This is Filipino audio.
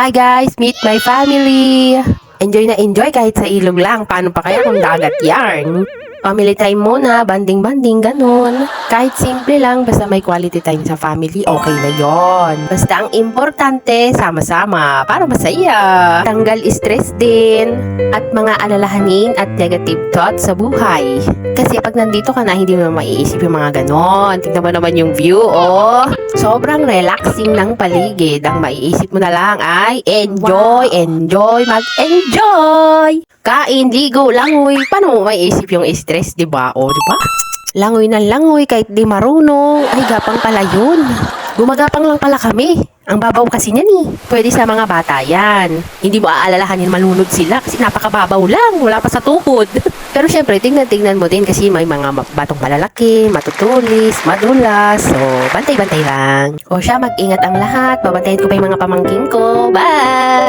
Hi guys! Meet my family! Enjoy na enjoy kahit sa ilog lang. Paano pa kaya kung dagat yarn? Family time muna, banding-banding, ganun. Kahit simple lang, basta may quality time sa family, okay na yon. Basta ang importante, sama-sama, para masaya. Tanggal stress din, at mga alalahanin at negative thoughts sa buhay. Kasi pag nandito ka na, hindi mo maiisip yung mga ganon. Tingnan mo naman yung view, oh. Sobrang relaxing ng paligid. Ang maiisip mo na lang ay enjoy, enjoy, mag-enjoy. Kain, ligo, langoy. Paano mo maiisip yung stress, di ba? O, di ba? Langoy na langoy kahit di marunong. Ay, gapang pala yun. Gumagapang lang pala kami. Ang babaw kasi niyan eh. Pwede sa mga bata yan. Hindi mo aalalahanin malunod sila kasi napakababaw lang. Wala pa sa tuhod. Pero syempre, tingnan mo din kasi may mga batong malalaki, matutulis, madulas. So, bantay-bantay lang. O siya, mag-ingat ang lahat. Babantayin ko pa yung mga pamangkin ko. Bye!